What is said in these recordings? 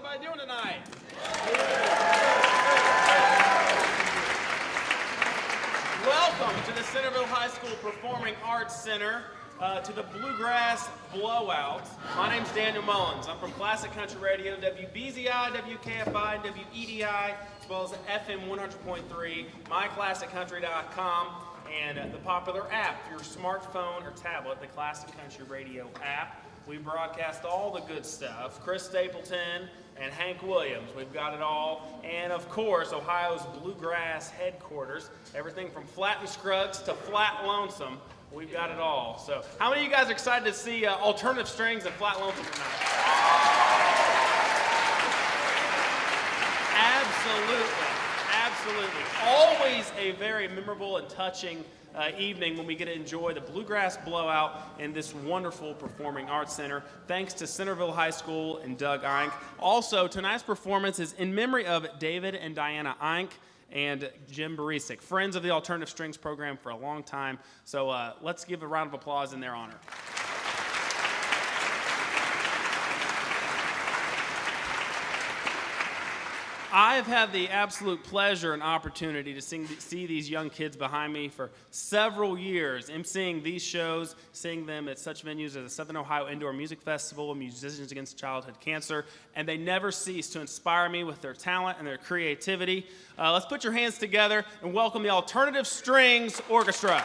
everybody doing tonight? Welcome to the Centerville High School Performing Arts Center, to the Bluegrass Blowout. My name's Daniel Mullins. I'm from Classic Country Radio, WBZI, WKFI, and WEDI, as well as FM 100.3, myclassiccountry.com, and the popular app for your smartphone or tablet, the Classic Country Radio app. We broadcast all the good stuff. Chris Stapleton and Hank Williams, we've got it all. And of course, Ohio's Bluegrass headquarters, everything from Flatt and Scruggs to Flatt Lonesome, we've got it all. So how many of you guys are excited to see Alternative Strings and Flatt Lonesome tonight? Absolutely, absolutely. Always a very memorable and touching evening when we get to enjoy the Bluegrass Blowout in this wonderful Performing Arts Center. Thanks to Centerville High School and Doug Eink. Also, tonight's performance is in memory of David and Diana Eink and Jim Barisic, friends of the Alternative Strings program for a long time. So let's give a round of applause in their honor. I've had the absolute pleasure and opportunity to see these young kids behind me for several years, emceeing these shows, seeing them at such venues as the Southern Ohio Indoor Music Festival and Musicians Against Childhood Cancer, and they never cease to inspire me with their talent and their creativity. Let's put your hands together and welcome the Alternative Strings Orchestra.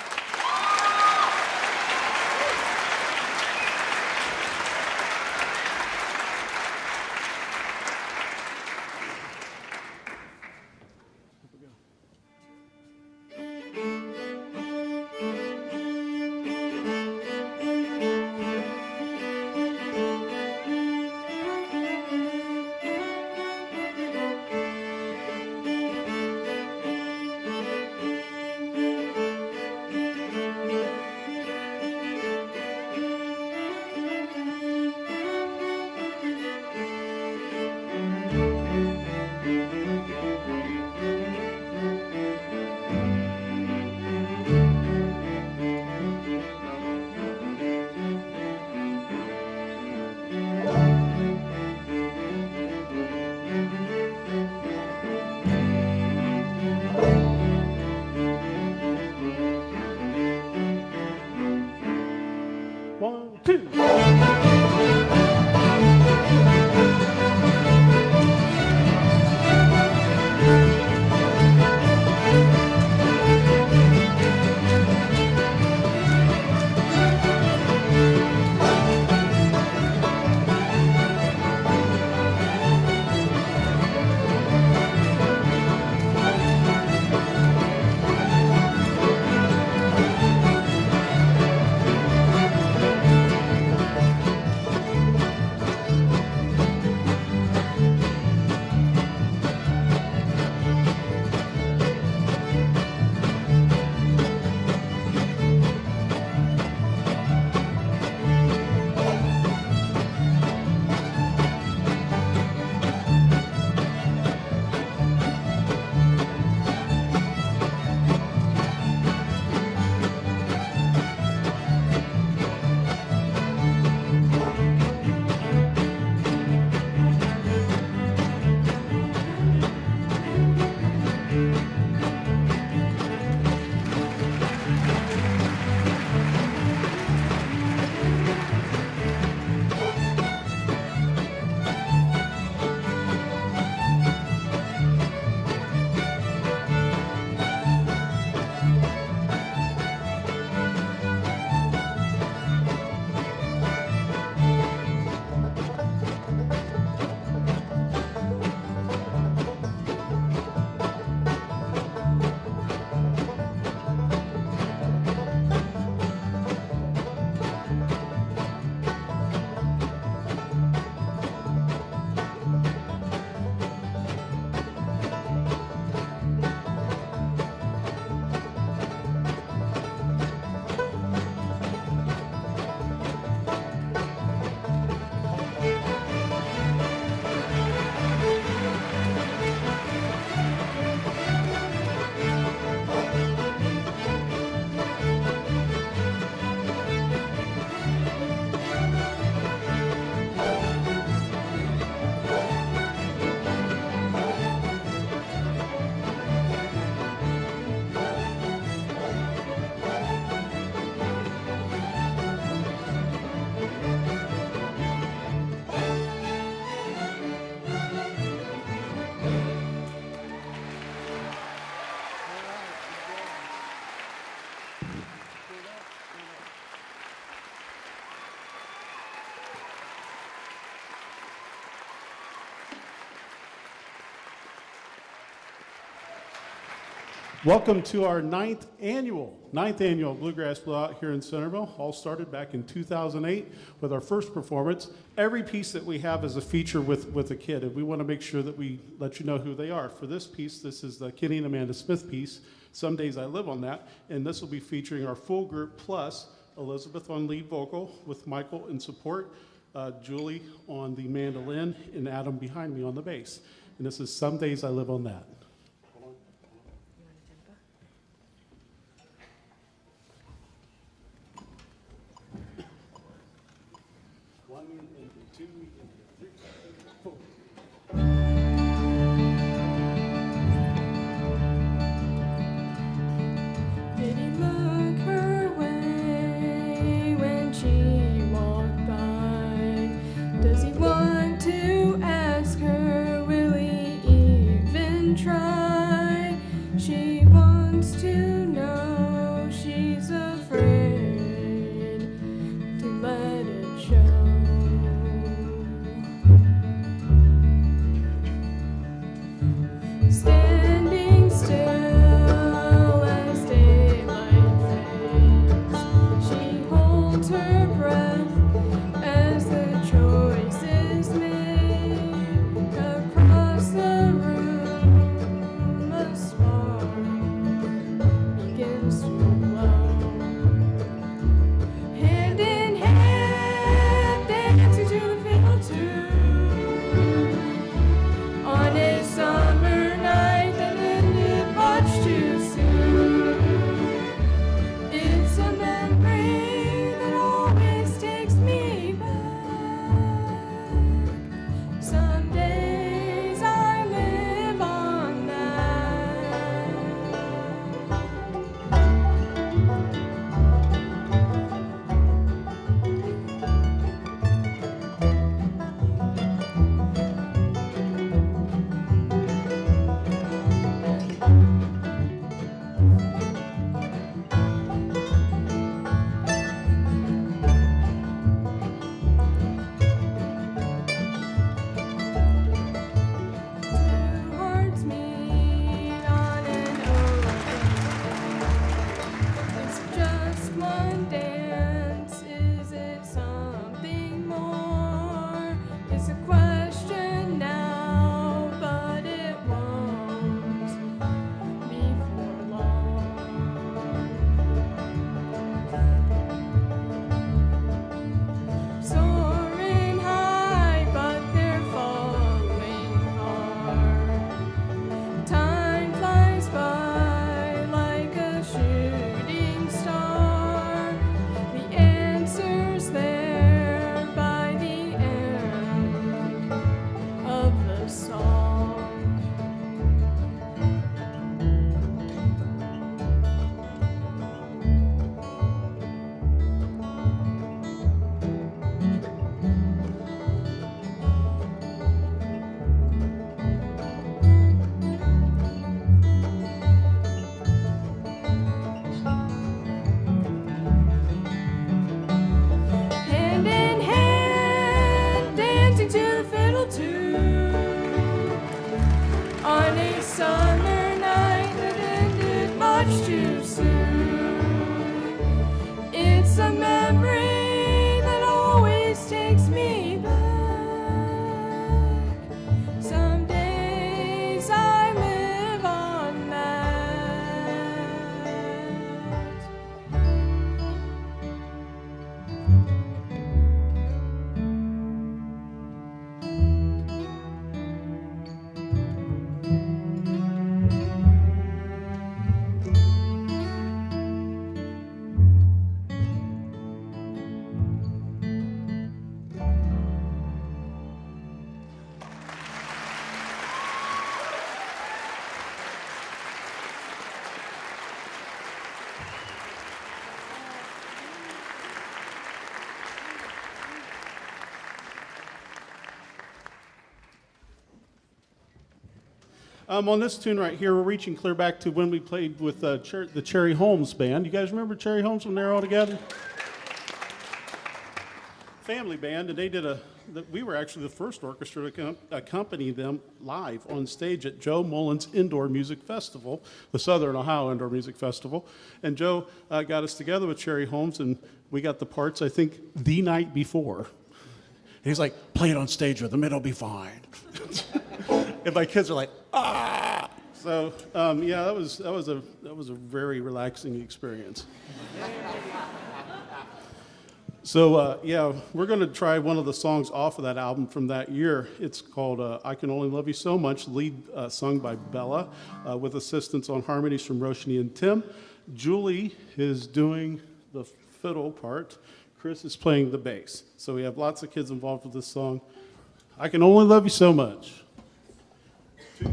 Welcome to our ninth annual Bluegrass Blowout here in Centerville. All started back in 2008 with our first performance. Every piece that we have is a feature with a kid, and we want to make sure that we let you know who they are. For this piece, this is the Kenny and Amanda Smith piece, Some Days I Live on That, and this will be featuring our full group plus Elizabeth on lead vocal with Michael in support, Julie on the mandolin, and Adam behind me on the bass. And this is Some Days I Live on That. On this tune right here, we're reaching clear back to when we played with the Cherry Holmes Band. You guys remember Cherry Holmes when they were all together? Family band, and they did a that we were actually the first orchestra to accompany them live on stage at Joe Mullins Indoor Music Festival, the Southern Ohio Indoor Music Festival. And Joe got us together with Cherry Holmes, and we got the parts, I think, the night before. And he's like, play it on stage with them, it'll be fine. And my kids are like, ah! So, yeah, that was a very relaxing experience. So, yeah, we're going to try one of the songs off of that album from that year. It's called I Can Only Love You So Much, lead sung by Bella, with assistance on harmonies from Roshni and Tim. Julie is doing the fiddle part. Chris is playing the bass. So we have lots of kids involved with this song. I Can Only Love You So Much. 2,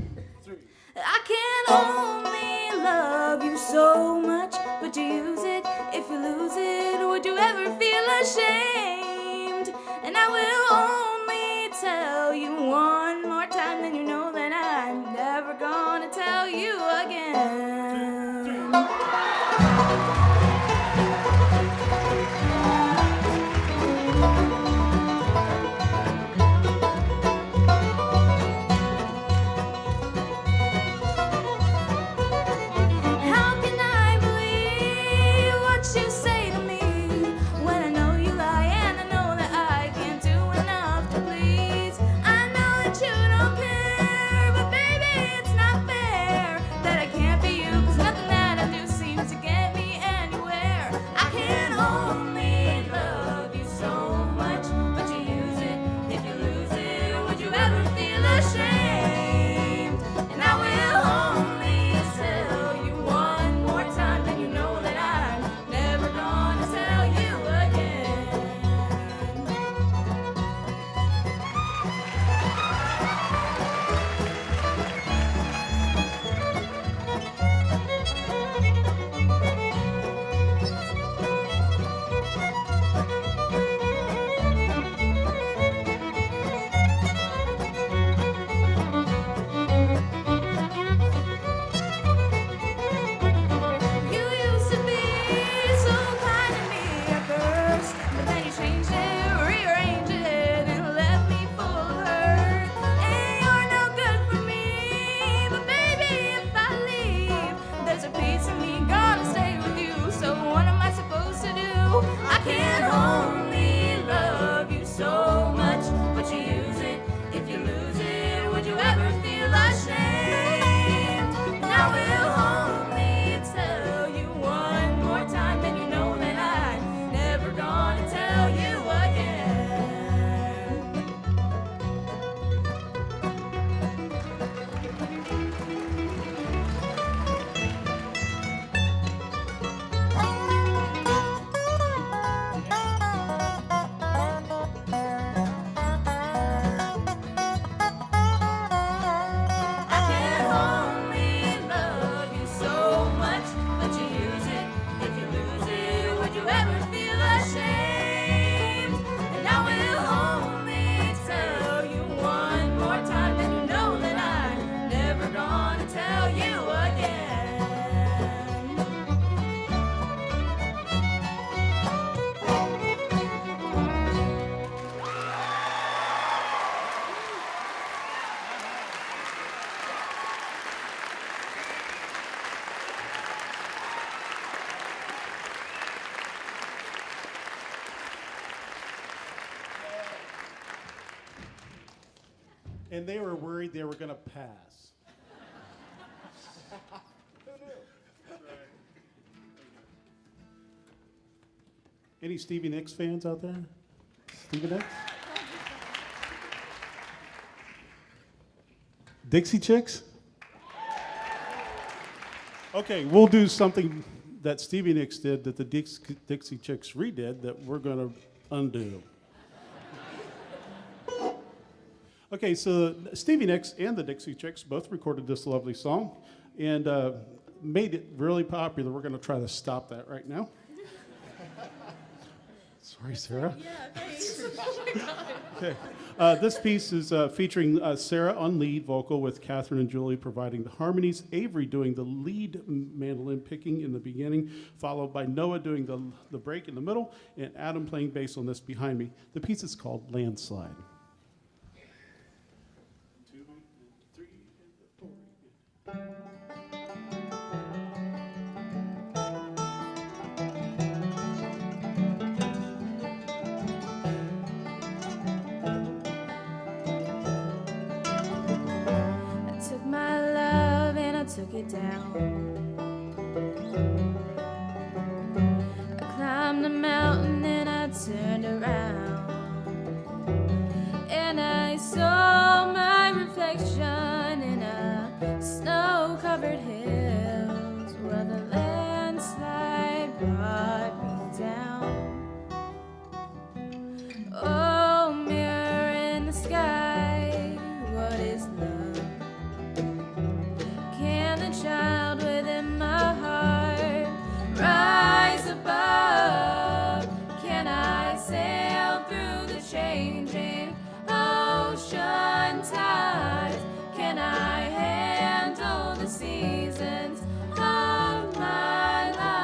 3. I can only love you so much, but you use it. If you lose it, would you ever feel ashamed? And I will only tell you one more time, then you know that I'm never gonna tell you again. 2, 3. And they were worried they were going to pass. Any Stevie Nicks fans out there? Stevie Nicks? Dixie Chicks? Okay, we'll do something that Stevie Nicks did that the Dixie Chicks redid that we're going to undo. Okay, so Stevie Nicks and the Dixie Chicks both recorded this lovely song and made it really popular. We're going to try to stop that right now. Sorry, Sarah. Yeah, thanks. Oh my God. Okay. This piece is featuring Sarah on lead vocal with Catherine and Julie providing the harmonies, Avery doing the lead mandolin picking in the beginning, followed by Noah doing the break in the middle, and Adam playing bass on this behind me. The piece is called Landslide. Took it down. I climbed a mountain and I turned around, and I saw my reflection in a snow-covered hills where the landslide brought me down. Oh, mirror in the sky, what is love? Child within my heart rise above. Can I sail through the changing ocean tides? Can I handle the seasons of my life?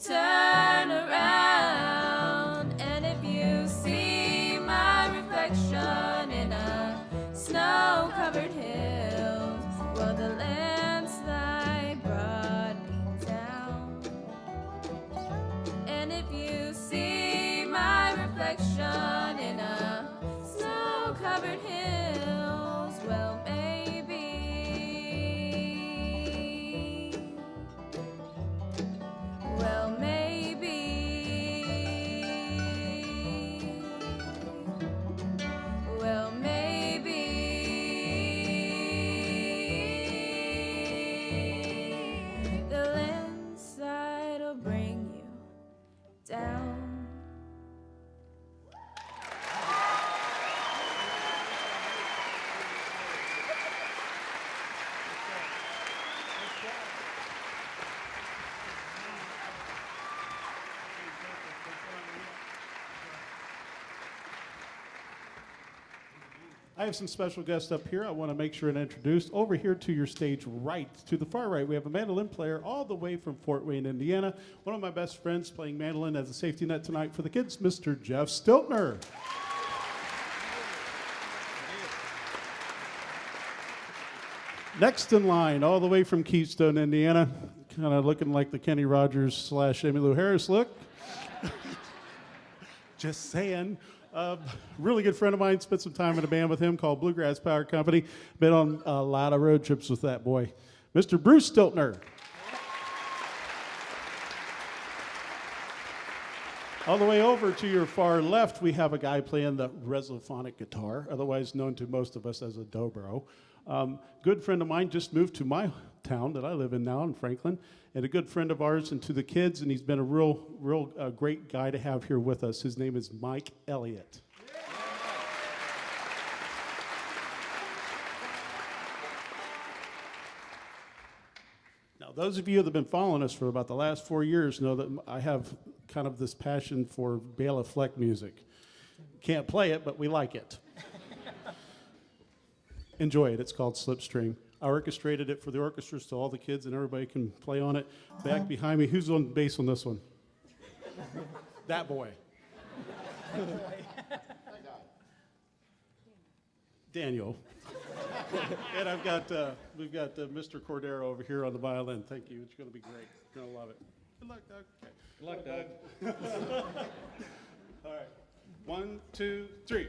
Turn around, and if you see my reflection in a snow-covered hills, well, the landslide brought me down. And if you see my reflection in a snow-covered hills, well, maybe. Well, maybe. Well, maybe. The landslide will bring you down. I have some special guests up here I want to make sure and introduce. Over here to your stage right, to the far right, we have a mandolin player all the way from Fort Wayne, Indiana. One of my best friends playing mandolin as a safety net tonight for the kids, Mr. Jeff Stiltner. Next in line, all the way from Keystone, Indiana, kind of looking like the Kenny Rogers / Emmylou Harris look. Just saying. Really good friend of mine, spent some time in a band with him called Bluegrass Power Company. Been on a lot of road trips with that boy. Mr. Bruce Stiltner. All the way over to your far left, we have a guy playing the resophonic guitar, otherwise known to most of us as a dobro. Good friend of mine just moved to my town that I live in now in Franklin, and a good friend of ours and to the kids, and he's been a real great guy to have here with us. His name is Mike Elliott. Now, those of you that have been following us for about the last 4 years know that I have kind of this passion for Bela Fleck music. Can't play it, but we like it. Enjoy it. It's called Slipstream. I orchestrated it for the orchestra so all the kids and everybody can play on it. Back behind me, who's on bass on this one? That boy. Daniel. And we've got Mr. Cordero over here on the violin. Thank you. It's going to be great. You're going to love it. Good luck, Doug. Okay. Good luck, Doug. All right. 1, 2, 3.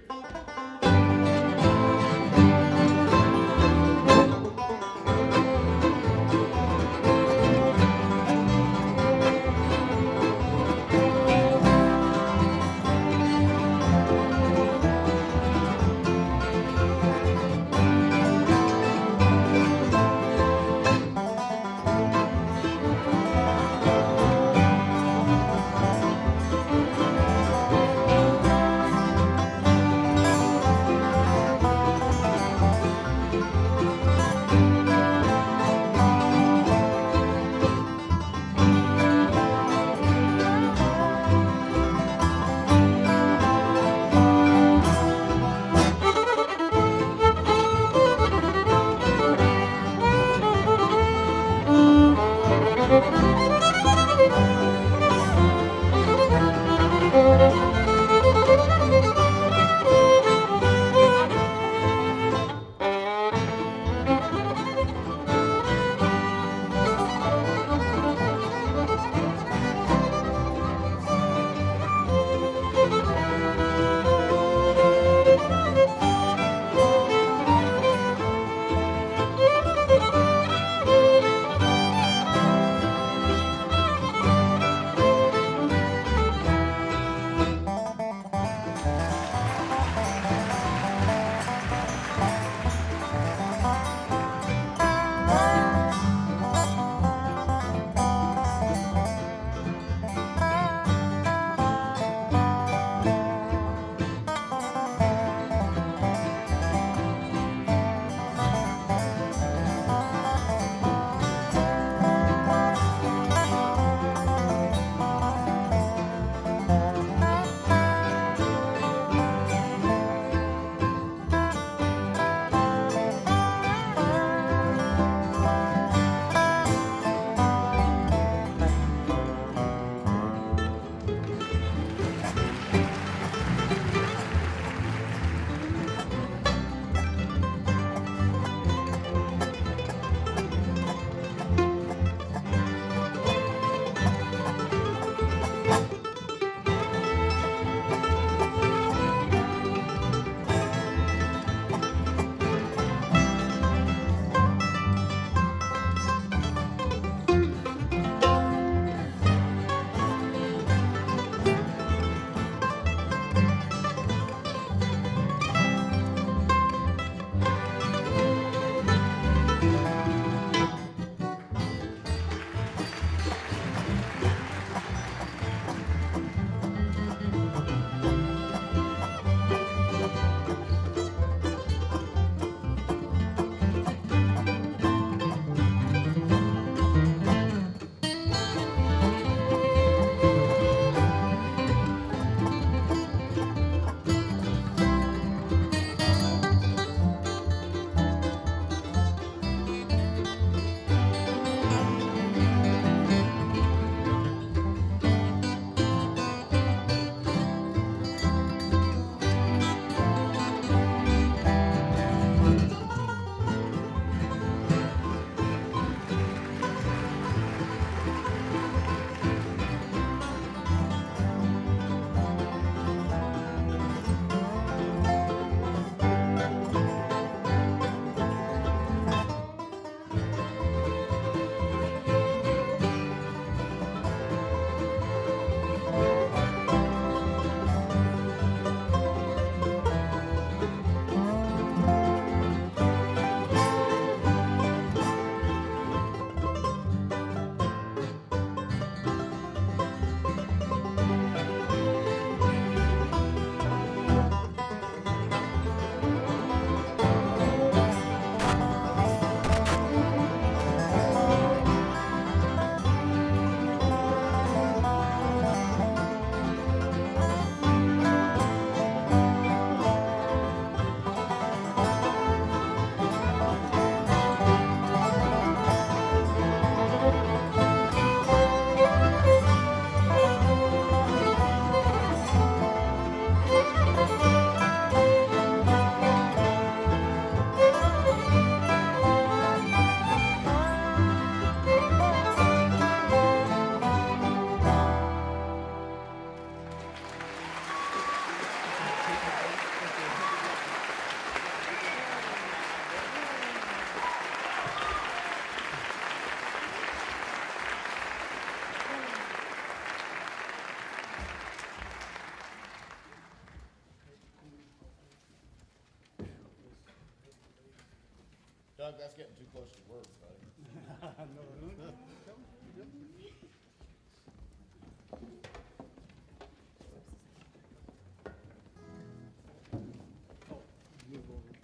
that's getting too close to work, buddy.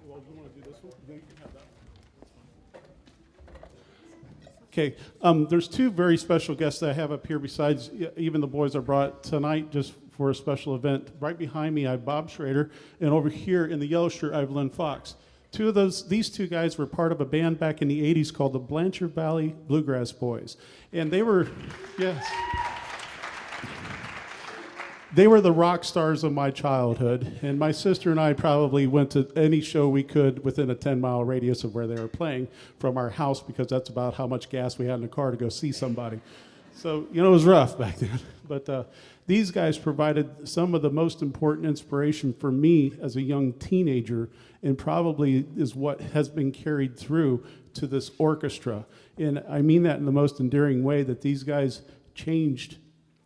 Well, you want to do this one? Then you can have that one. Okay, there's two very special guests that I have up here besides even the boys I brought tonight just for a special event. Right behind me, I have Bob Schrader, and over here in the yellow shirt, I have Lynn Fox. These two guys were part of a band back in the 80s called the Blanchard Valley Bluegrass Boys. And they were, yes, they were the rock stars of my childhood. And my sister and I probably went to any show we could within a 10-mile radius of where they were playing from our house, because that's about how much gas we had in the car to go see somebody. So, it was rough back then. But these guys provided some of the most important inspiration for me as a young teenager, and probably is what has been carried through to this orchestra. And I mean that in the most endearing way, that these guys changed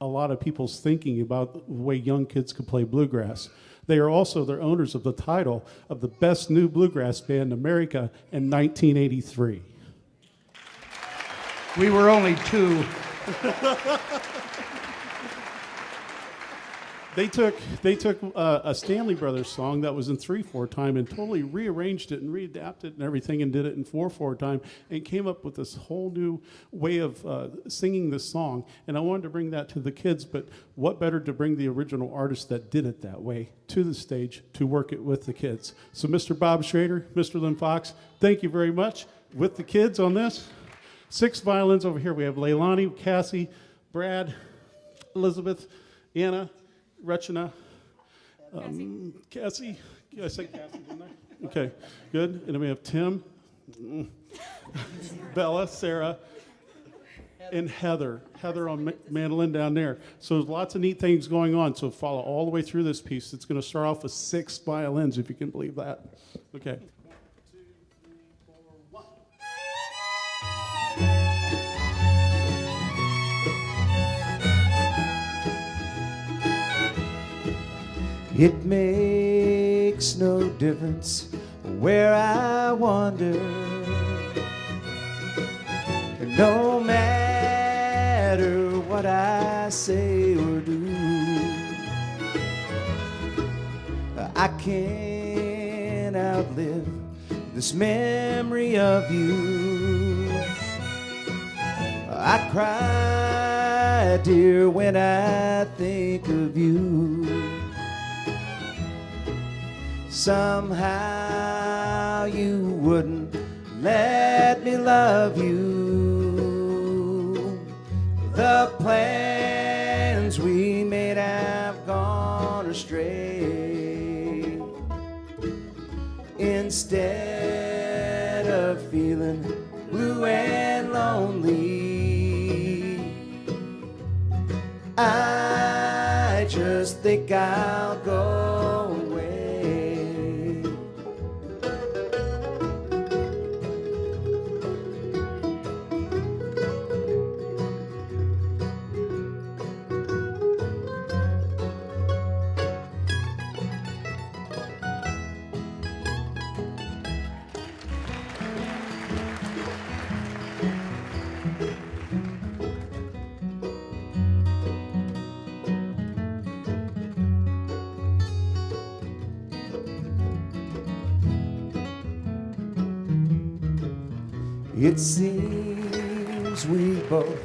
a lot of people's thinking about the way young kids could play bluegrass. They are also the owners of the title of the best new bluegrass band in America in 1983. We were only two. They took a Stanley Brothers song that was in 3/4 time and totally rearranged it and readapted it and everything, and did it in 4/4 time, and came up with this whole new way of singing this song. And I wanted to bring that to the kids, but what better to bring the original artist that did it that way to the stage to work it with the kids. So Mr. Bob Schrader, Mr. Lynn Fox, thank you very much with the kids on this. 6 violins over here. We have Leilani, Cassie, Brad, Elizabeth, Anna, Rechina, Cassie. I said Cassie, didn't I? Okay, good. And then we have Tim, Bella, Sarah, and Heather. Heather on mandolin down there. So there's lots of neat things going on. So follow all the way through this piece. It's going to start off with 6 violins, if you can believe that. Okay. 1, 2, 3, 4, 1. It makes no difference where I wander, no matter what I say or do. I can't outlive this memory of you. I cry, dear, when I think of you. Somehow you wouldn't let me love you. The plans we made have gone astray. Instead of feeling blue and lonely, I just think I'll go away. It seems we both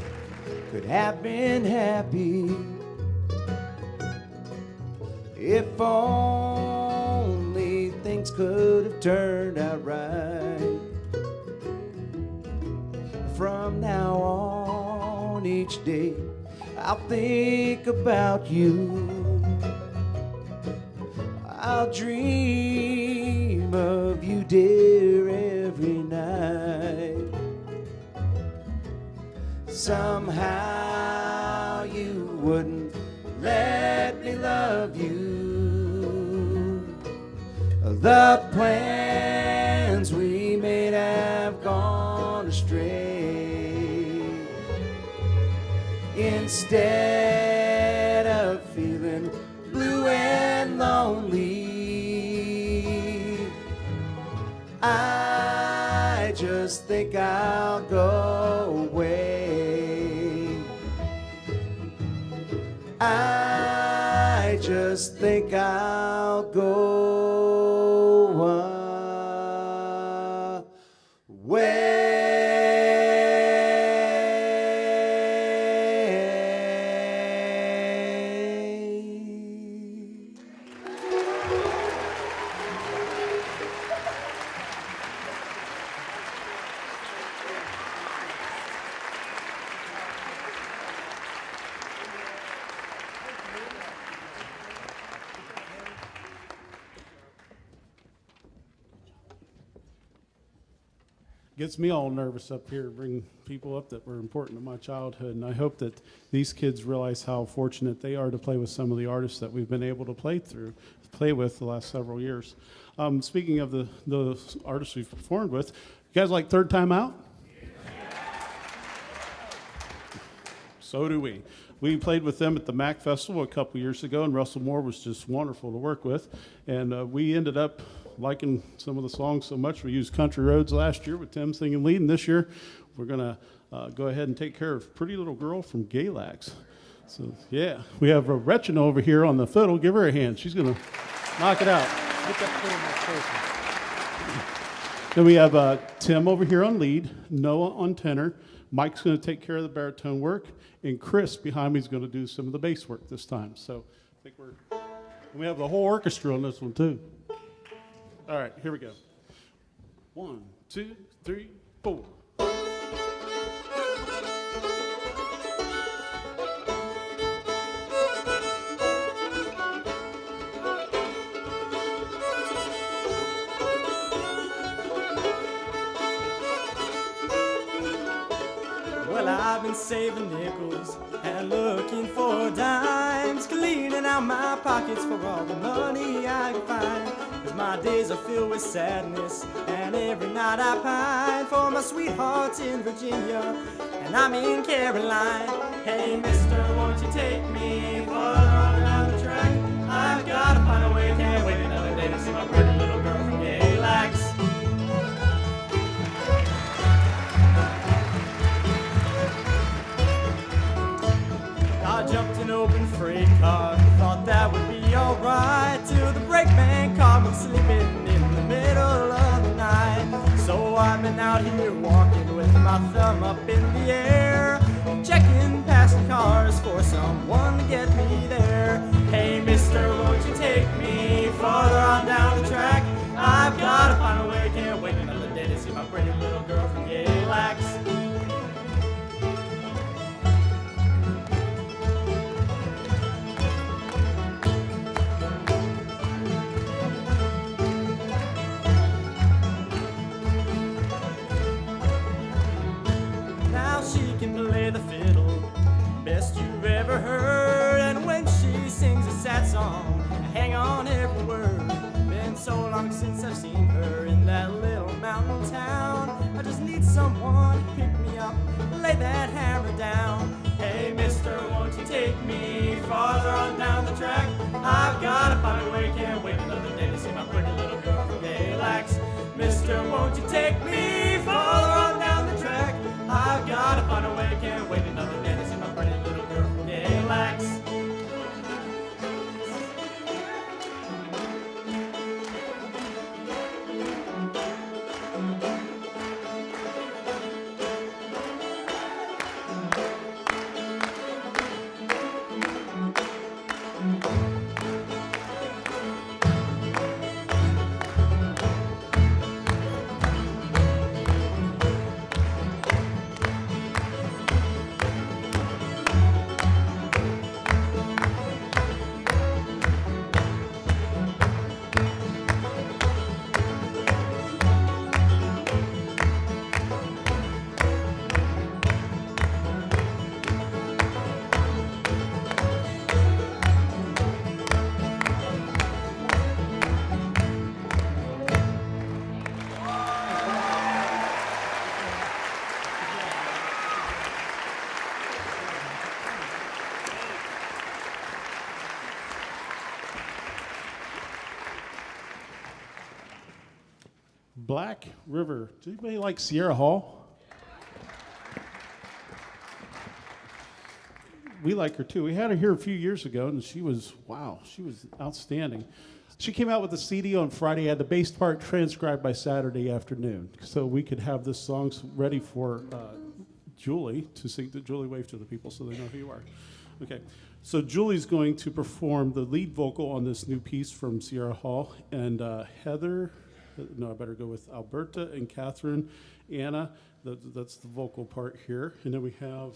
could have been happy if only things could have turned out right. From now on, each day I'll think about you. I'll dream of you, dear, every night. Somehow you wouldn't let me love you. The plans we made have gone astray. Instead of feeling blue and lonely, I just just think I'll go away. I just think I'll go away. Gets me all nervous up here, bring people up that were important to my childhood, and I hope that these kids realize how fortunate they are to play with some of the artists that we've been able to play with the last several years. Speaking of the artists we've performed with, you guys like Third Time Out? So do we. We played with them at the Mac Festival a couple years ago, and Russell Moore was just wonderful to work with, and we ended up liking some of the songs so much. We used Country Roads last year with Tim singing lead, and this year we're going to go ahead and take care of Pretty Little Girl from Galax. So, yeah, we have Rachel over here on the fiddle. Give her a hand. She's going to knock it out. Get that fiddle more closer. Then we have Tim over here on lead, Noah on tenor, Mike's going to take care of the baritone work, and Chris behind me is going to do some of the bass work this time. So I think we have the whole orchestra on this one too. All right, here we go. 1, 2, 3, 4. Well, I've been saving nickels and looking for dimes, cleaning out my pockets for all the money I can find. 'Cause my days are filled with sadness, and every night I pine for my sweethearts in Virginia, and I'm in Caroline. Hey, mister, won't you take me for a run down the track? I've gotta find a way, can't wait another day to see my pretty little girl from Galax. I jumped in open freight car, thought that would be alright, till the brakeman caught me sleeping in the middle of the night. So I've been out here walking with my thumb up in the air, checking passing cars for someone to get me there. Hey mister, won't you take me farther on down the track? I've gotta find a way, can't wait another day to see my pretty little girl from Galax. Play the fiddle, best you've ever heard. And when she sings a sad song, I hang on every word. Been so long since I've seen her in that little mountain town. I just need someone to pick me up, lay that hammer down. Hey mister, won't you take me farther on down the track? I've gotta find a way, can't wait another day to see my pretty little girl from Galax. Mister, won't you take me farther on down the track? I've gotta find a way, can't wait another day to see my pretty little girl from Galax. Black River. Does anybody like Sierra Hall? We like her too. We had her here a few years ago, and she was outstanding. She came out with a CD on Friday, had the bass part transcribed by Saturday afternoon, so we could have this song ready for Julie to sing. Julie, wave to the people so they know who you are. Okay, so Julie's going to perform the lead vocal on this new piece from Sierra Hall, and Heather, no, I better go with Alberta and Catherine, Anna, that's the vocal part here, and then we have,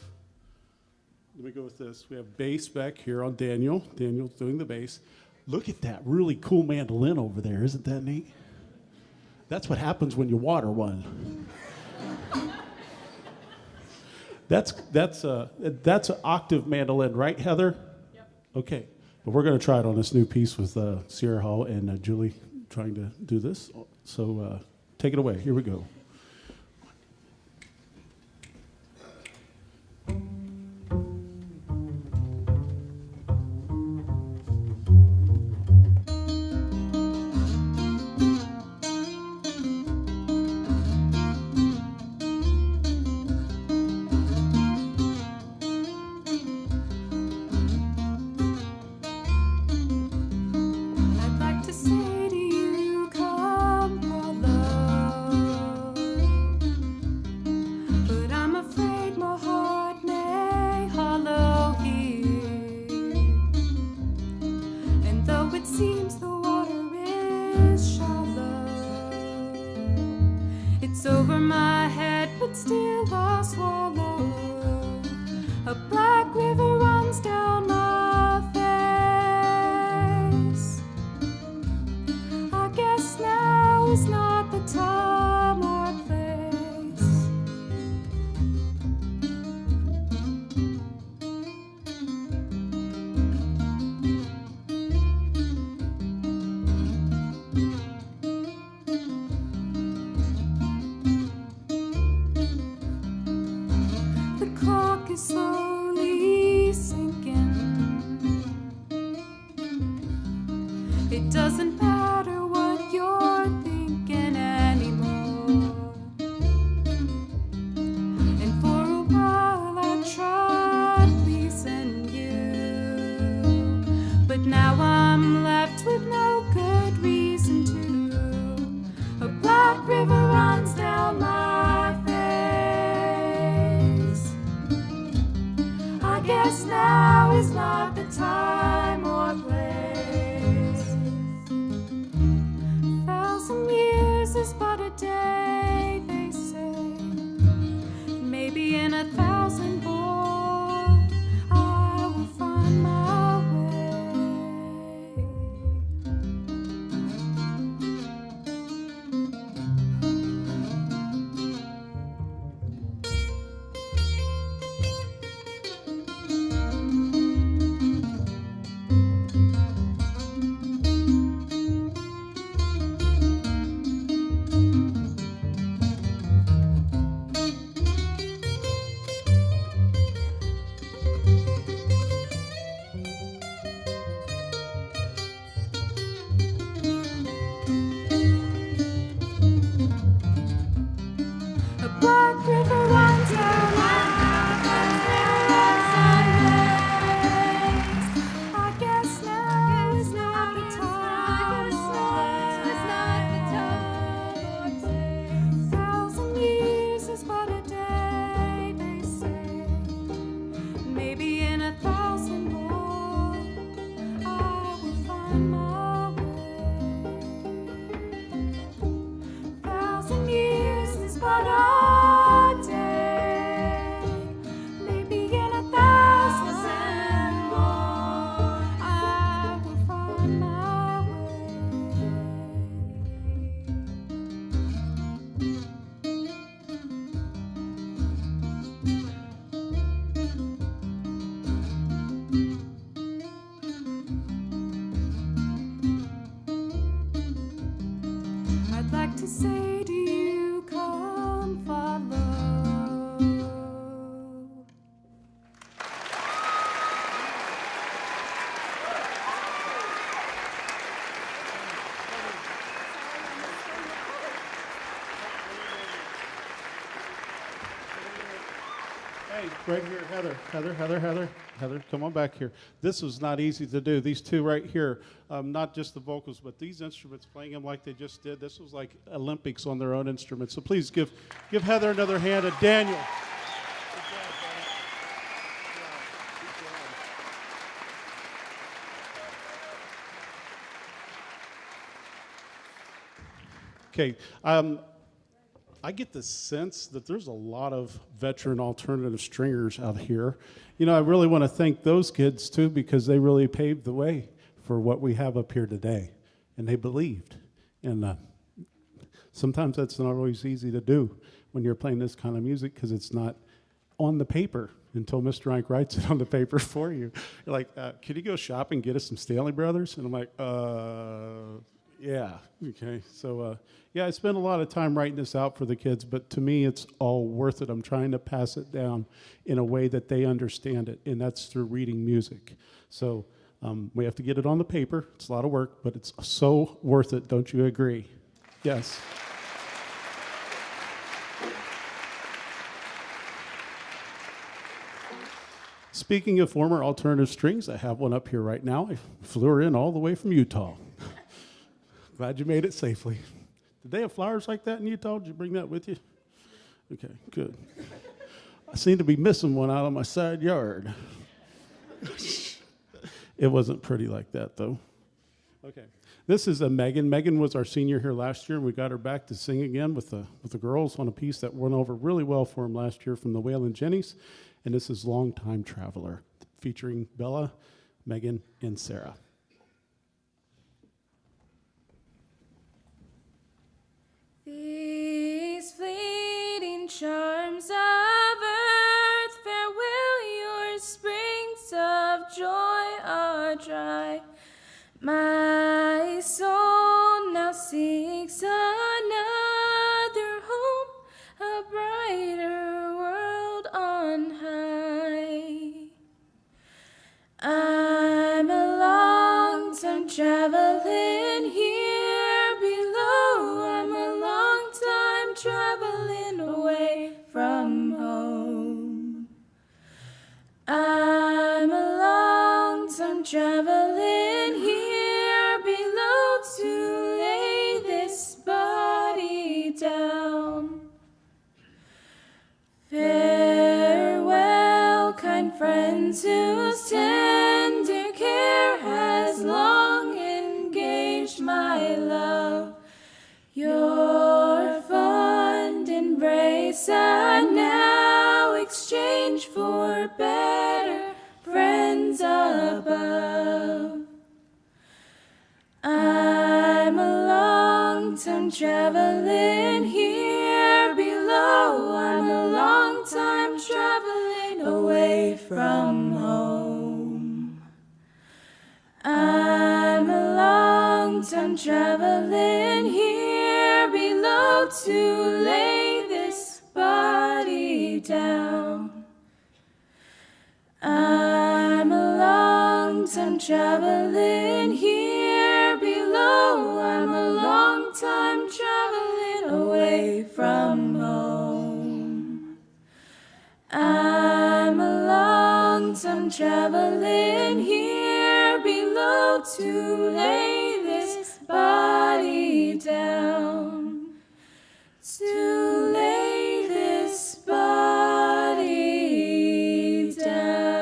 let me go with this, we have bass back here on Daniel. Daniel's doing the bass. Look at that really cool mandolin over there. Isn't that neat? That's what happens when you water one. That's an octave mandolin, right, Heather? Yep. Okay, but we're going to try it on this new piece with Sierra Hall and Julie trying to do this. So take it away. Here we go. Hey, right here, Heather, come on back here. This was not easy to do. These two right here, not just the vocals, but these instruments, playing them like they just did. This was like Olympics on their own instruments. So please give Heather another hand, and Daniel. Okay, I get the sense that there's a lot of veteran alternative stringers out here. You know, I really want to thank those kids too, because they really paved the way for what we have up here today, and they believed. And sometimes that's not always easy to do when you're playing this kind of music, because it's not on the paper until Mr. Rank writes it on the paper for you. You're like, can you go shop and get us some Stanley Brothers? And I'm like, yeah, okay. So, yeah, I spent a lot of time writing this out for the kids, but to me, it's all worth it. I'm trying to pass it down in a way that they understand it, and that's through reading music. So we have to get it on the paper. It's a lot of work, but it's so worth it. Don't you agree? Yes. Speaking of former alternative strings, I have one up here right now. I flew her in all the way from Utah. Glad you made it safely. Did they have flowers like that in Utah? Did you bring that with you? Okay, good. I seem to be missing one out of my side yard. It wasn't pretty like that, though. Okay. This is a Megan. Megan was our senior here last year, and we got her back to sing again with the girls on a piece that went over really well for them last year from the Waylon Jennies. And this is Longtime Traveler, featuring Bella, Megan, and Sarah. These fleeting charms of earth, farewell, your springs of joy are dry. My soul now seeks another home, a brighter world on high. I'm a long-time traveling here below. I'm a long-time traveling away from home. I'm a long-time traveling here below to lay this body down. Farewell, kind friends whose tender care has long engaged my love. Your fond embrace I now exchange for better friends above. I'm a long-time traveling here below. I'm a long-time traveling away from home. I'm a long-time traveling here below to lay this body down. I'm a long-time traveling here below. I'm a long-time traveling away from home. I'm a long-time traveling here below to lay this body down. To lay this body down.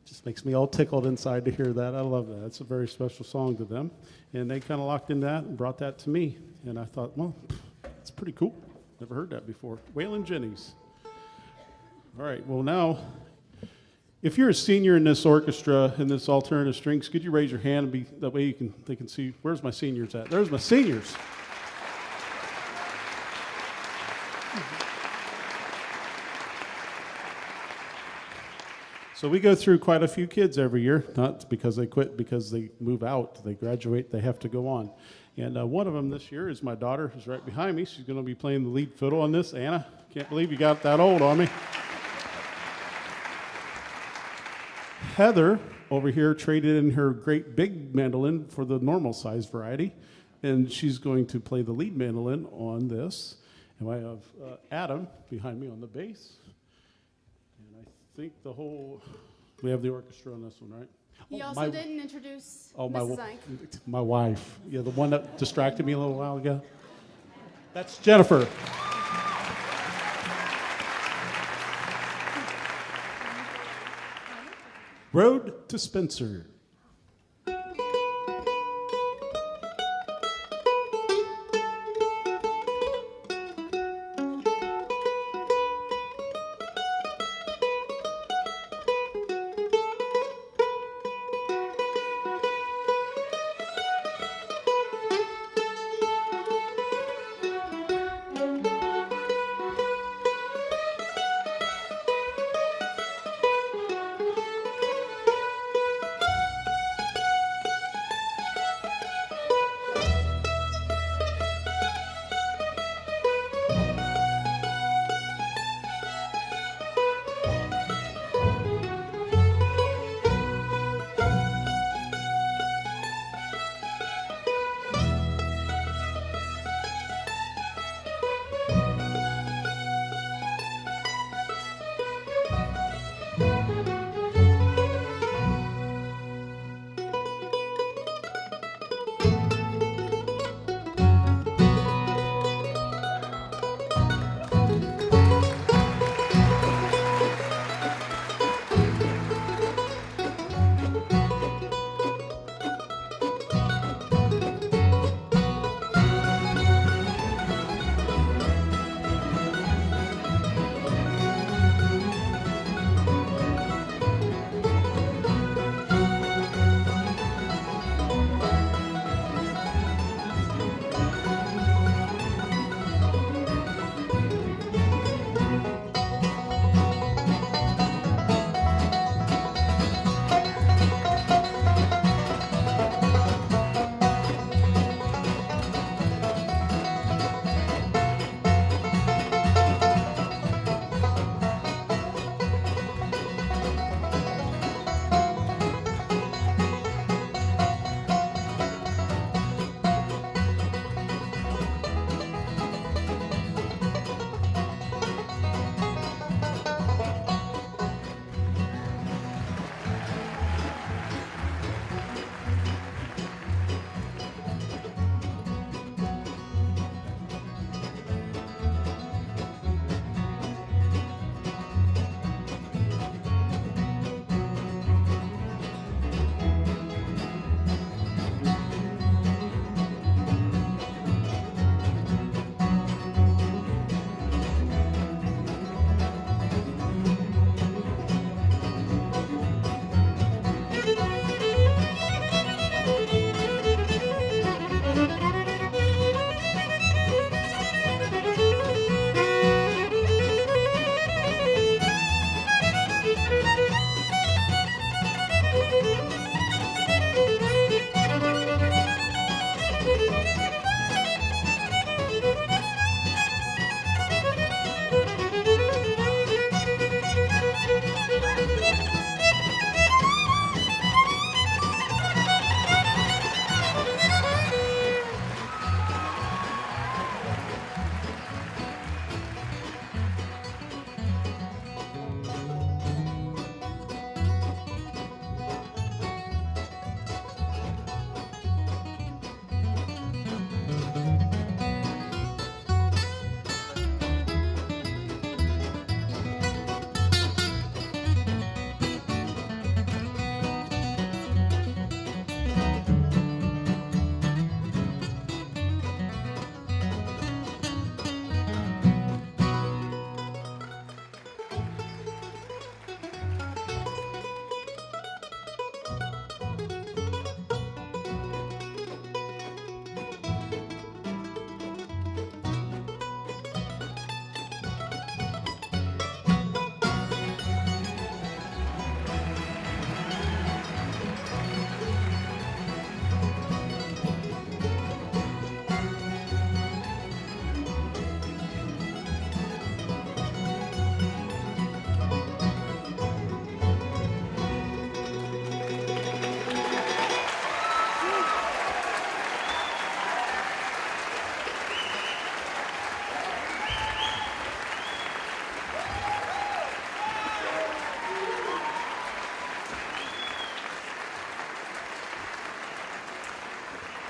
Just makes me all tickled inside to hear that. I love that. It's a very special song to them. And they kind of locked in that and brought that to me. And I thought, well, it's pretty cool. Never heard that before. Waylon Jennies. All right, well now, if you're a senior in this orchestra, in this alternative strings, could you raise your hand and that way they can see, where's my seniors at? There's my seniors. So we go through quite a few kids every year, not because they quit, because they move out, they graduate, they have to go on. And one of them this year is my daughter, who's right behind me. She's going to be playing the lead fiddle on this. Anna, can't believe you got that old on me. Heather over here traded in her great big mandolin for the normal size variety, and she's going to play the lead mandolin on this. And I have Adam behind me on the bass. And I think we have the orchestra on this one, right? You also didn't introduce Oh, Mrs. Ike. my wife. Yeah, the one that distracted me a little while ago. That's Jennifer. Road to Spencer.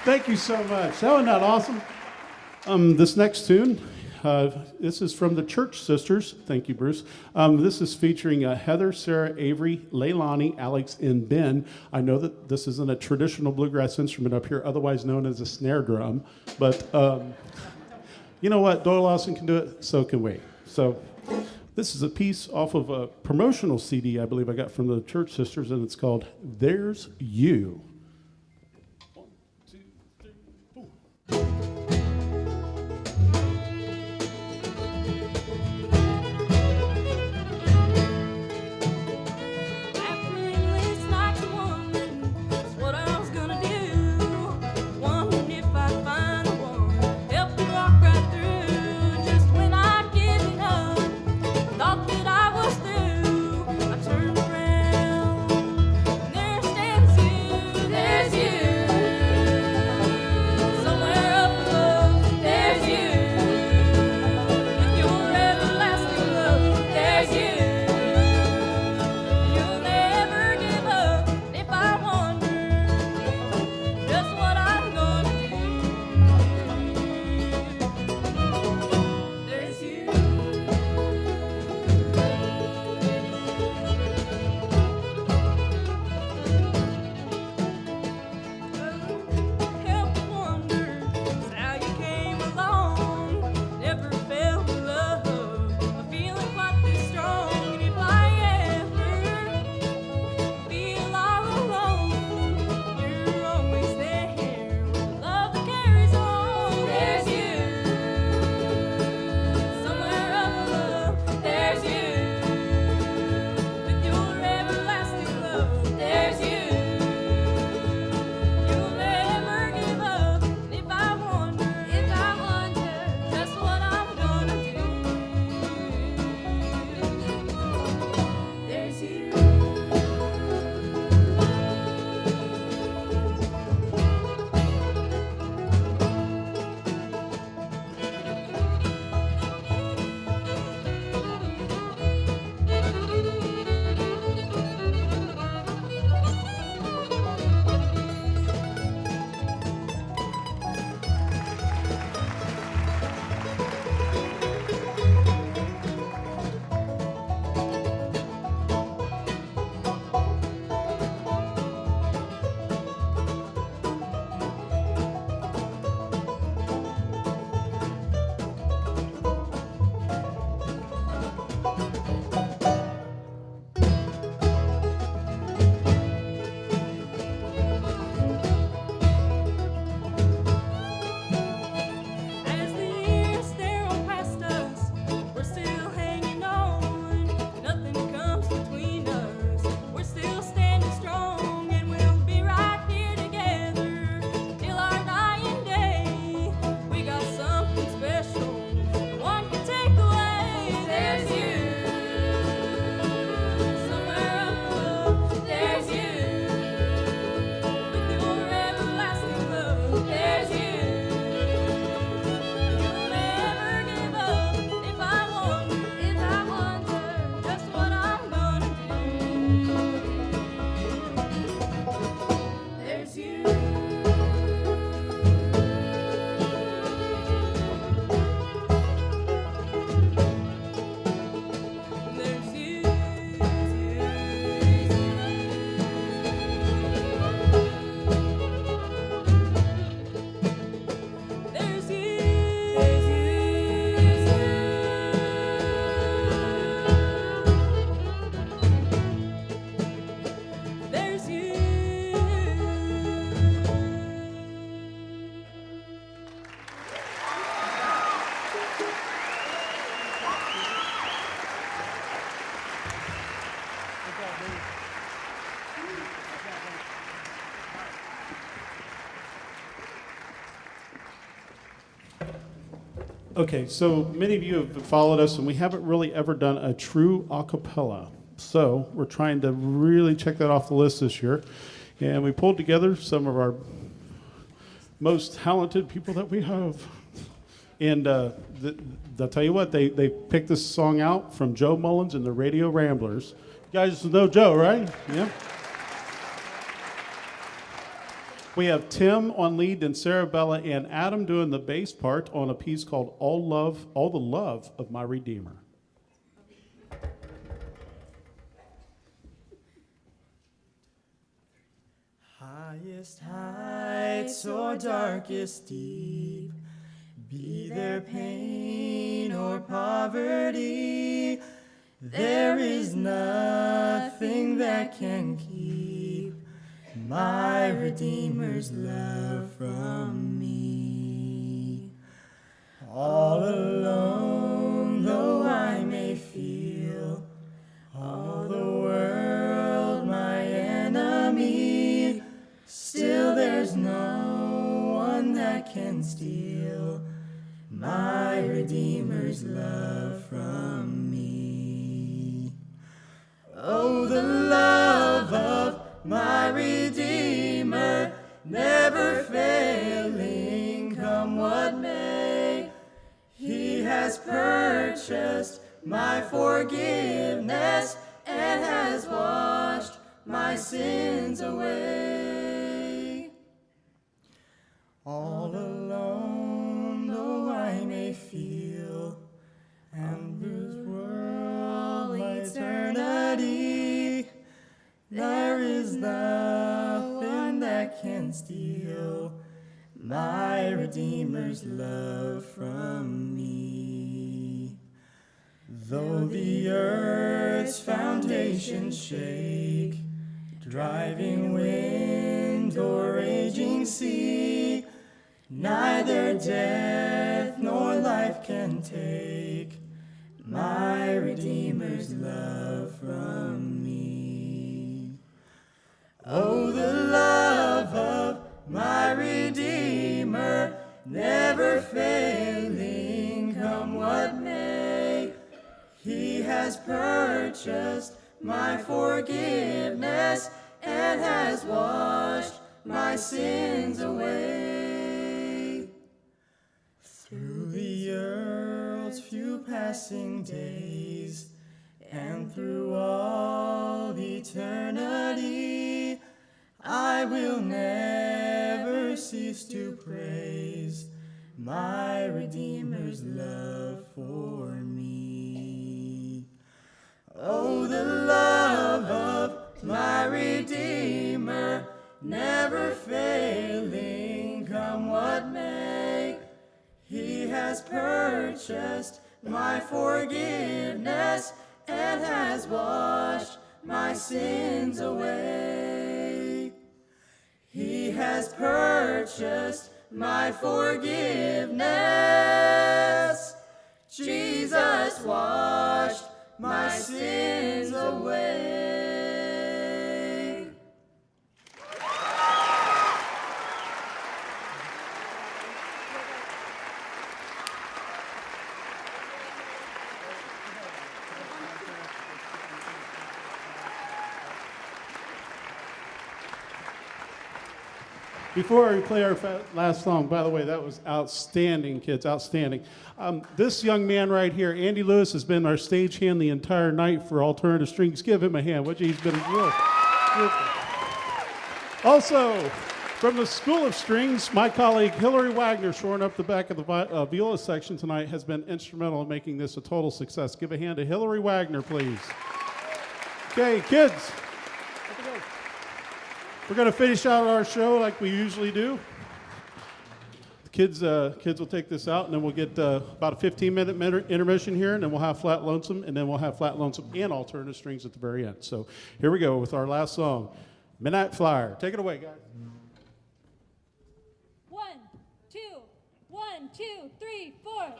Thank you so much. That was not awesome. This next tune, this is from the Church Sisters. Thank you, Bruce. This is featuring Heather, Sarah, Avery, Leilani, Alex, and Ben. I know that this isn't a traditional bluegrass instrument up here, otherwise known as a snare drum. But you know what? Doyle Lawson can do it, so can we. So this is a piece off of a promotional CD I believe I got from the Church Sisters, and it's called There's You. Okay, so many of you have followed us, and we haven't really ever done a true acapella. So we're trying to really check that off the list this year. And we pulled together some of our most talented people that we have. And I'll tell you what, they picked this song out from Joe Mullins and the Radio Ramblers. You guys know Joe, right? Yeah. We have Tim on lead and Sarabella and Adam doing the bass part on a piece called All the Love of My Redeemer. Highest heights or darkest deep, be there pain or poverty, there is nothing that can keep my Redeemer's love from me. All alone, though I may feel all the world my enemy, still there's no one that can steal my Redeemer's love from me. Oh, the love of my Redeemer, never failing, come what may. He has purchased my forgiveness and has washed my sins away. All alone, though I may feel, and lose world eternity, there is nothing that can steal my Redeemer's love from me. Though the earth's foundations shake, driving wind or raging sea, neither death nor life can take my Redeemer's love from me. Oh, the love of my Redeemer, never failing, come what may. He has purchased my forgiveness and has washed my sins away. Through the earth's few passing days and through all eternity, I will never cease to praise my Redeemer's love for me. Oh, the love of my Redeemer, never failing, come what may. He has purchased my forgiveness and has washed my sins away. He has purchased my forgiveness. Jesus washed my sins away. Before we play our last song, by the way, that was outstanding, kids, outstanding. This young man right here, Andy Lewis, has been our stagehand the entire night for Alternative Strings. Give him a hand. He's been real. Also, from the School of Strings, my colleague Hillary Wagner, shoring up the back of the viola section tonight, has been instrumental in making this a total success. Give a hand to Hillary Wagner, please. Okay, kids. We're going to finish out our show like we usually do. The kids will take this out, and then we'll get about a 15-minute intermission here, and then we'll have Flatt Lonesome, and then we'll have Flatt Lonesome and Alternative Strings at the very end. So here we go with our last song, Midnight Flyer. Take it away, guys. 1, 2, 1, 2, 3, 4.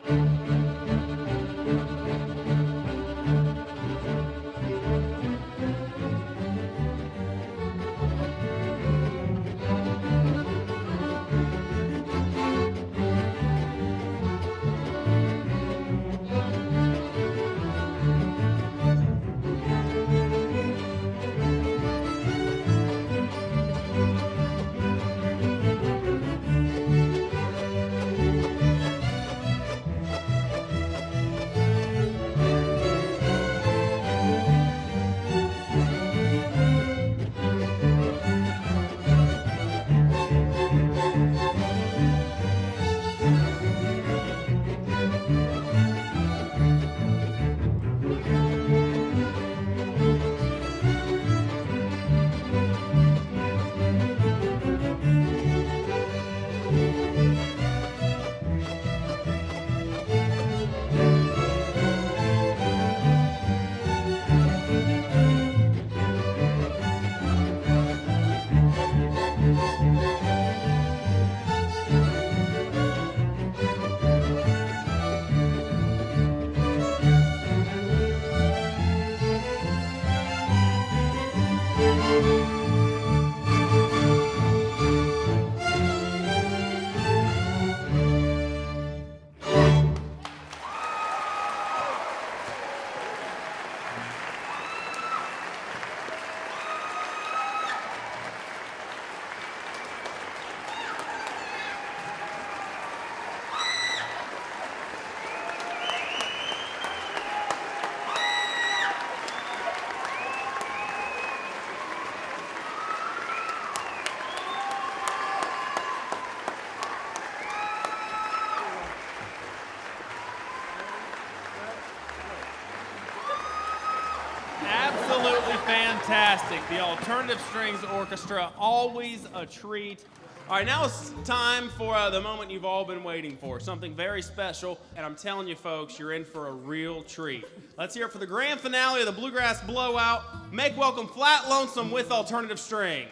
Fantastic. The Alternative Strings Orchestra, always a treat. All right, now it's time for the moment you've all been waiting for, something very special, and I'm telling you folks, you're in for a real treat. Let's hear it for the grand finale of the Bluegrass Blowout. Make welcome Flatt Lonesome with Alternative Strings.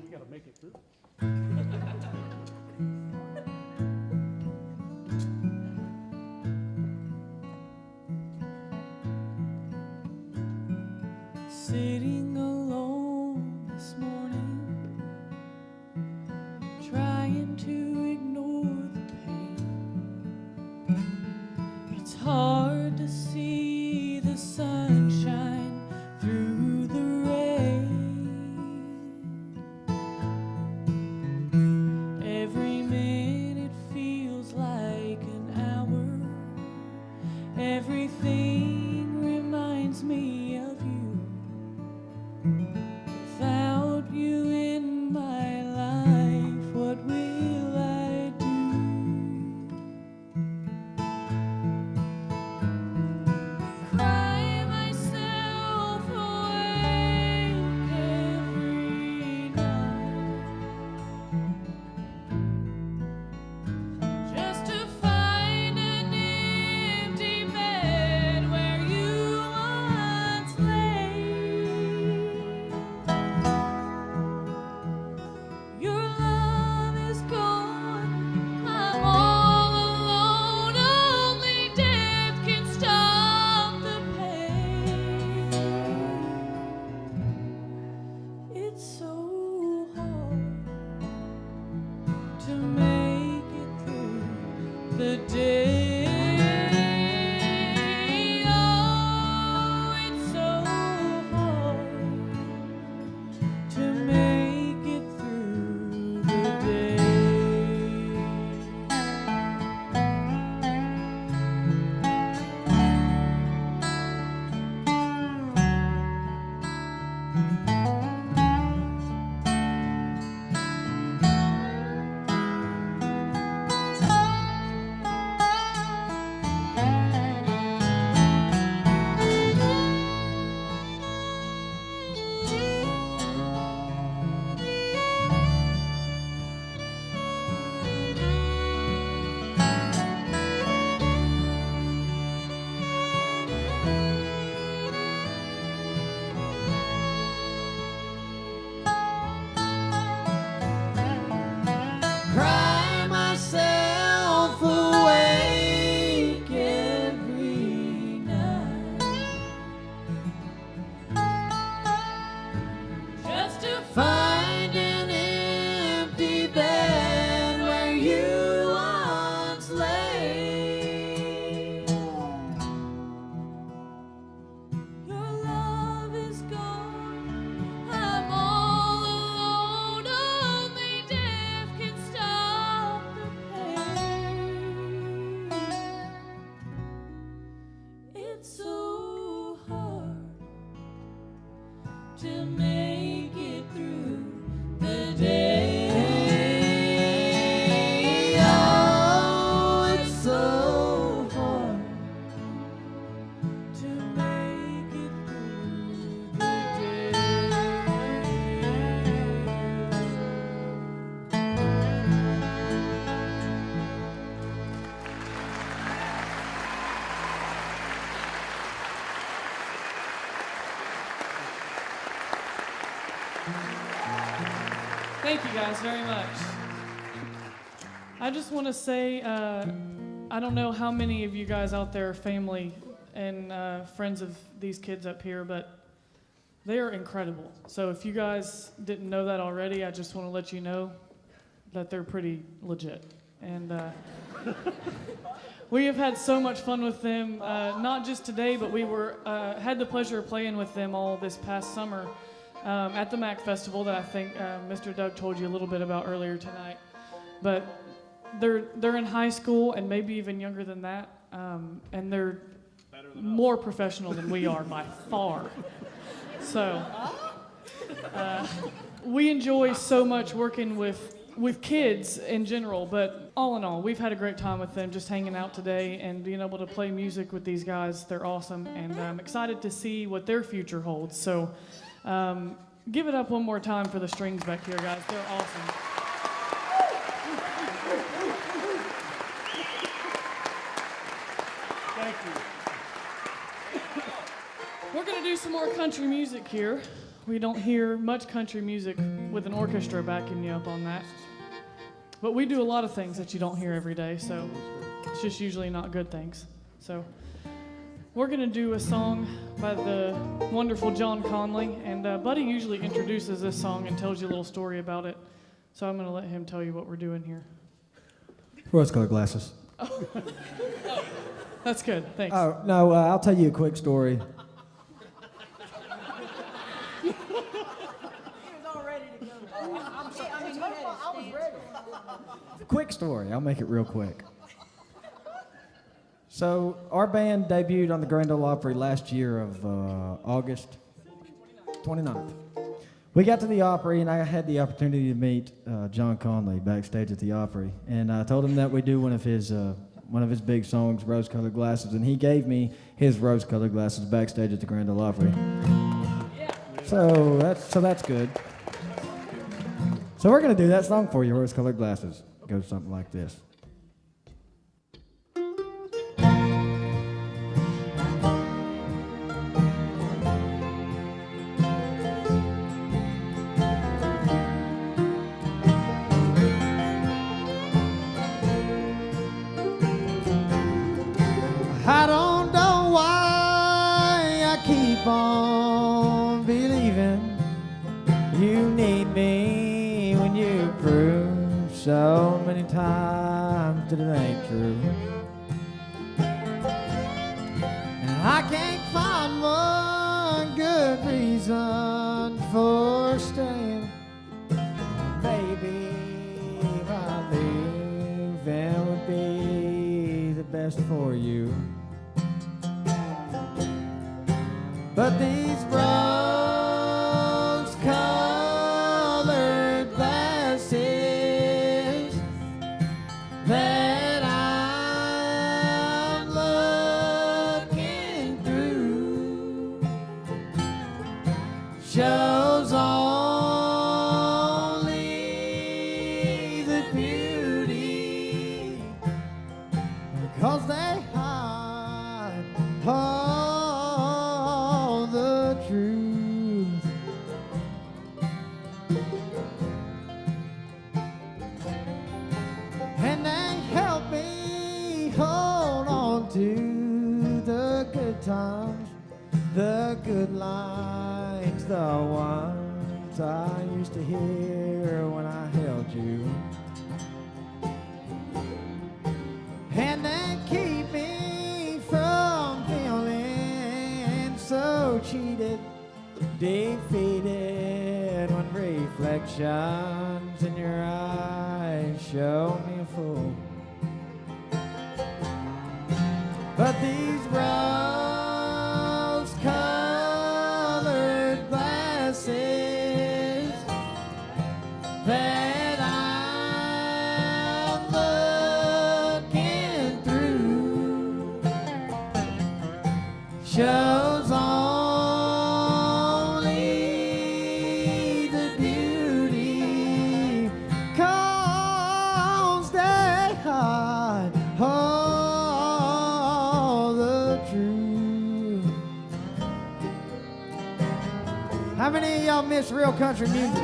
We gotta make it through. Sitting alone this morning, trying to ignore the pain. It's hard to see the sunshine through the rain. Every minute feels like an hour. Everything reminds me of you. Without you in my life, what will I do? Cry myself awake every night, just to find an empty bed where you once lay. Your love is gone, I'm all alone. Only death can stop the pain. It's so hard to make it through the day. Oh, it's so hard to make it through the day. Cry myself awake every night, just to find an empty bed where you once lay. Your love is gone, I'm all alone. Only death can stop the pain. It's so hard to make it through the day. Oh, it's so hard to make it through the day. Thank you guys very much. I just want to say, I don't know how many of you guys out there are family and friends of these kids up here, but they are incredible. So if you guys didn't know that already, I just want to let you know that they're pretty legit. And we have had so much fun with them, not just today, but we had the pleasure of playing with them all this past summer at the MAC Festival that I think Mr. Doug told you a little bit about earlier tonight. But they're in high school and maybe even younger than that, and they're more professional than we are by far. So we enjoy so much working with kids in general, but all in all, we've had a great time with them just hanging out today and being able to play music with these guys. They're awesome, and I'm excited to see what their future holds. So give it up one more time for the strings back here, guys. They're awesome. Thank you. We're going to do some more country music here. We don't hear much country music with an orchestra backing you up on that. But we do a lot of things that you don't hear every day, so it's just usually not good things. So we're going to do a song by the wonderful John Conley, and Buddy usually introduces this song and tells you a little story about it. So I'm going to let him tell you what we're doing here. Rose-colored glasses. That's good, thanks. Oh, no, I'll tell you a quick story. Quick story. I'll make it real quick. So our band debuted on the Grand Ole Opry last year of August 29th. We got to the Opry, and I had the opportunity to meet John Conley backstage at the Opry, and I told him that we do one of his big songs, Rose-Colored Glasses, and he gave me his rose-colored glasses backstage at the Grand Ole Opry. So that's good. So we're gonna do that song for you, Rose-Colored Glasses. It goes something like this. I don't know why I keep on believing you need me when you prove so many times that it ain't true. And I can't find one good reason for staying. Baby, if I leave, it would be the best for you. But these rose-colored glasses that I'm looking through shows only the beauty, because they hide all the truth. And they help me hold on to the good times, the good lines, the ones I used to hear when I held you. And they keep me from feeling so cheated, defeated, when reflections in your eyes show me a fool. But these rose-colored glasses that I'm looking through shows only the beauty, 'cause they hide all the truth. How many of y'all miss real country music?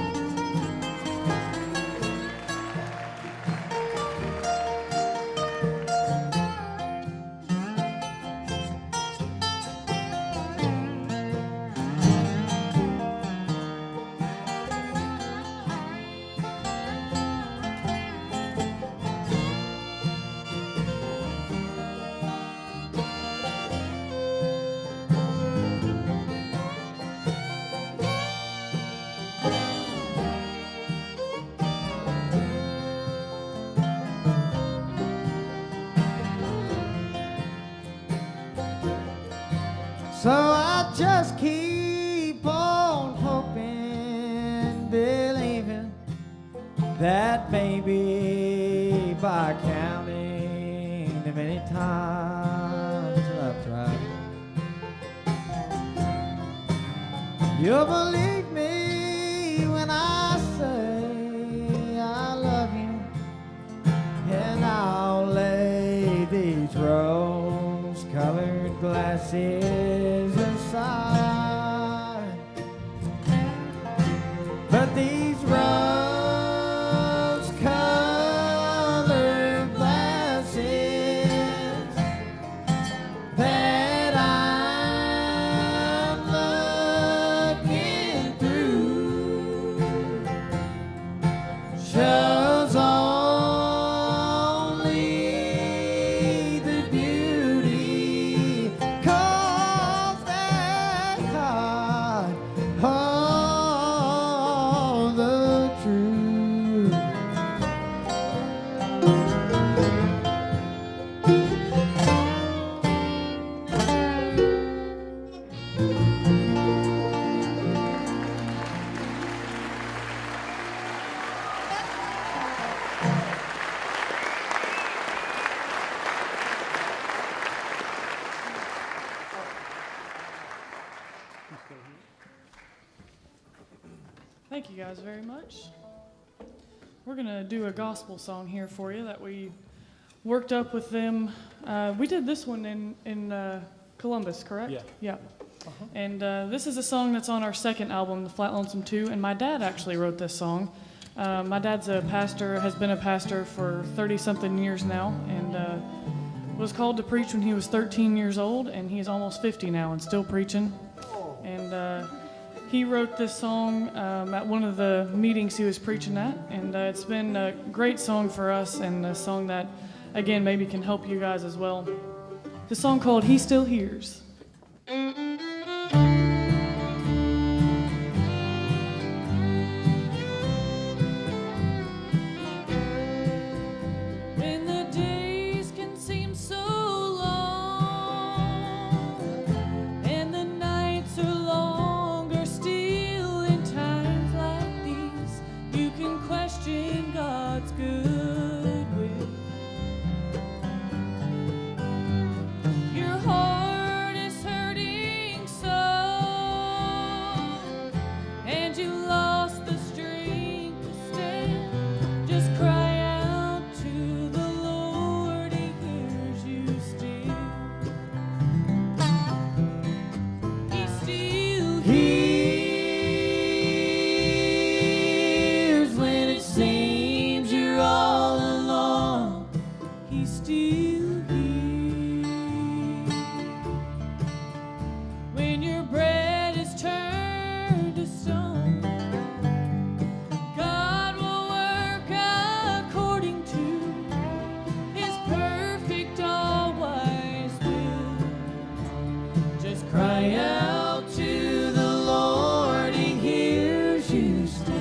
just keep on hoping, believing that maybe by counting the many times I've tried, you'll believe me when I say I love you, and I'll lay these rose-colored glasses aside. But these rose-colored glasses that I'm looking through shows only the beauty, 'cause they hide all the truth. Thank you guys very much. We're going to do a gospel song here for you that we worked up with them. We did this one in Columbus, correct? Yeah. Yeah. And this is a song that's on our second album, The Flatt Lonesome 2, and my dad actually wrote this song. My dad's a pastor, has been a pastor for 30-something years now, and was called to preach when he was 13 years old, and he's almost 50 now and still preaching. And he wrote this song at one of the meetings he was preaching at, and it's been a great song for us, and a song that, again, maybe can help you guys as well. The song called He Still Hears. When the days can seem so long and the nights are longer still, in times like these you can question God's goodwill. Your heart is hurting so, and you lost the strength to stand. Just cry out to the Lord, He hears you still. He still hears when it seems you're all alone. He still hears when your bread is turned to stone. God will work according to His perfect, all-wise will. Just cry out to the Lord, He hears you still.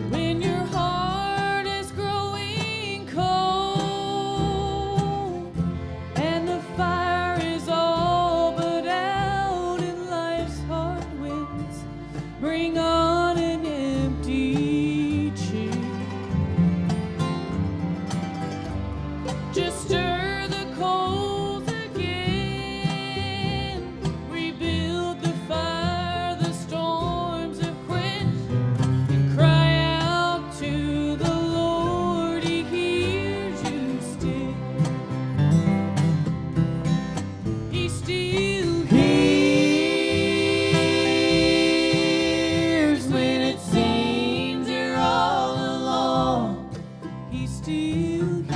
When your heart is growing cold and the fire is all but out and life's hard winds bring on an empty chair, just stir the coals again, rebuild the fire the storms have quenched, and cry out to the Lord, He hears you still. He still hears when it seems you're all alone. He still hears.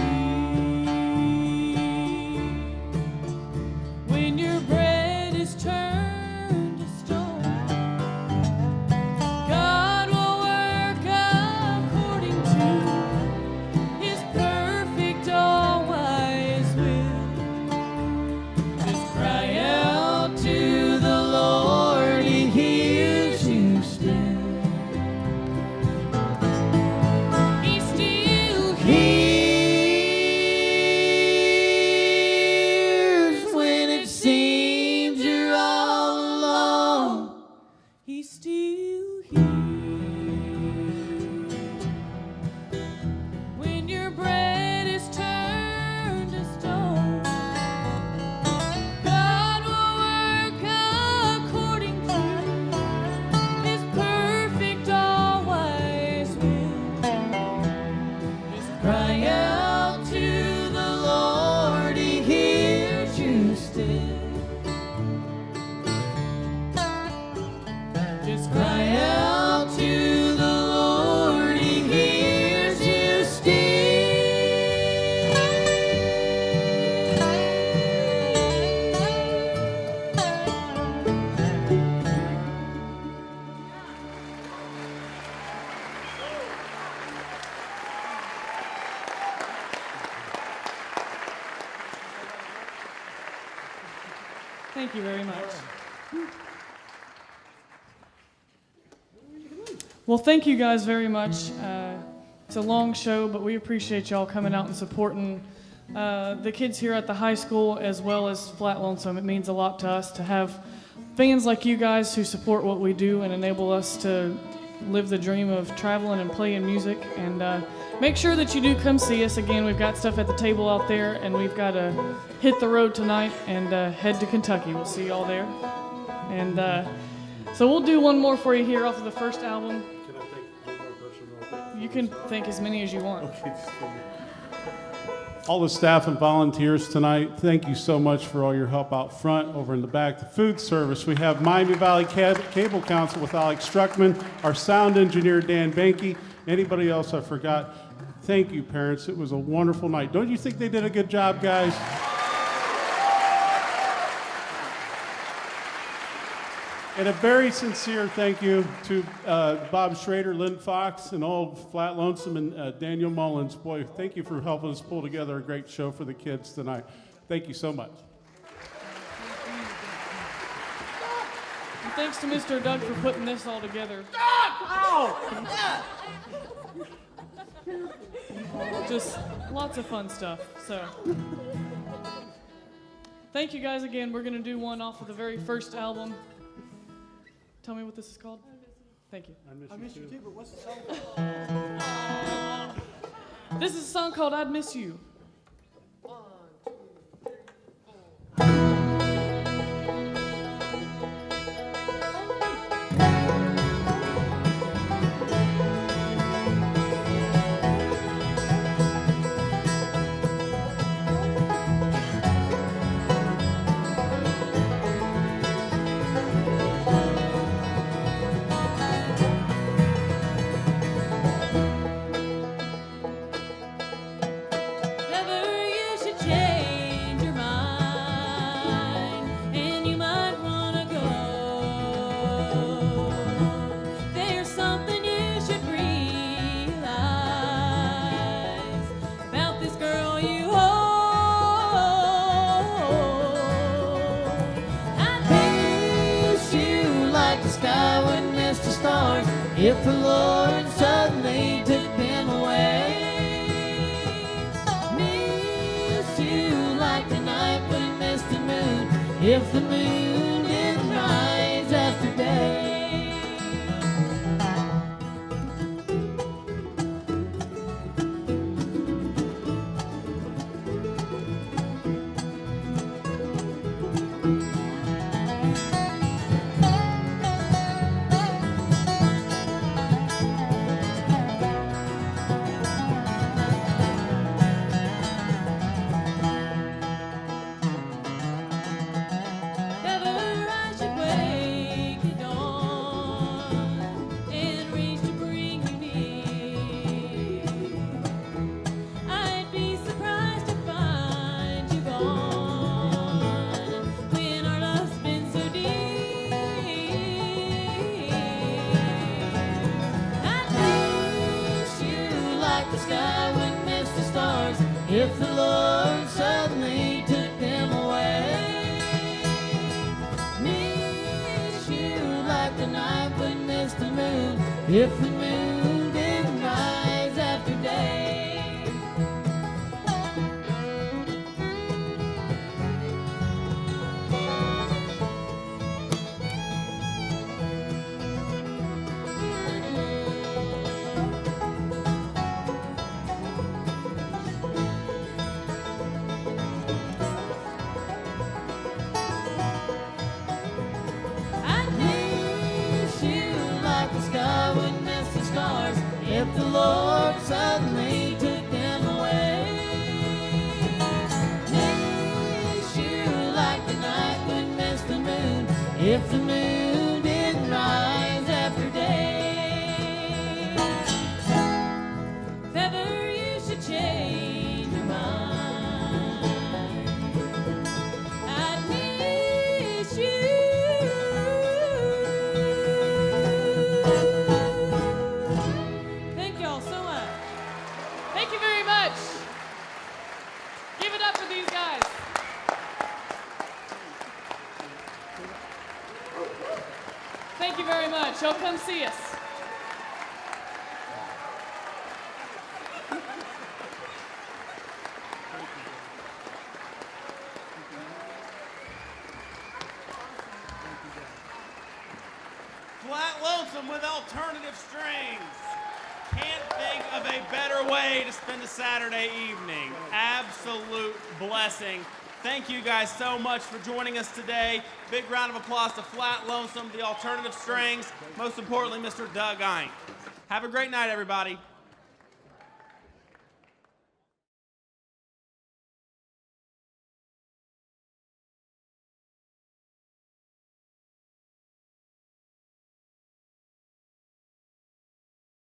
Thank you very much. Well, thank you guys very much. It's a long show, but we appreciate y'all coming out and supporting the kids here at the high school as well as Flatt Lonesome. It means a lot to us to have fans like you guys who support what we do and enable us to live the dream of traveling and playing music. And make sure that you do come see us. Again, we've got stuff at the table out there, and we've got to hit the road tonight and head to Kentucky. We'll see y'all there. And so we'll do one more for you here off of the first album. Can I thank one more person real quick? You can thank as many as you want. Okay. All the staff and volunteers tonight, thank you so much for all your help out front, over in the back. The food service, we have Miami Valley Cable Council with Alex Struckman, our sound engineer, Dan Banky. Anybody else I forgot? Thank you, parents. It was a wonderful night. Don't you think they did a good job, guys? And a very sincere thank you to Bob Schrader, Lynn Fox, and all Flatt Lonesome and Daniel Mullins. Boy, thank you for helping us pull together a great show for the kids tonight. Thank you so much. And thanks to Mr. Doug for putting this all together. Just lots of fun stuff. So, thank you guys again. We're going to do one off of the very first album. Tell me what this is called. Thank you. I miss you too, but what's the song? This is a song called I'd Miss You. If the Lord suddenly took them away, miss you like the night when we missed the moon. If the moon didn't rise after day. If the Lord suddenly took them away, miss you like the night when missed the moon. If the moon didn't rise after day. If the Lord suddenly took them away, miss you like the night when missed the moon. If the moon didn't rise after day. If ever you should change your mind, I'd miss you. Thank you very much. Give it up for these guys. Thank you very much. Y'all come see us. Flatt Lonesome with alternative strings. Can't think of a better way to spend a Saturday evening. Absolute blessing. Thank you guys so much for joining us today. Big round of applause to Flatt Lonesome, the alternative strings, most importantly, Mr. Doug Ink. Have a great night, everybody.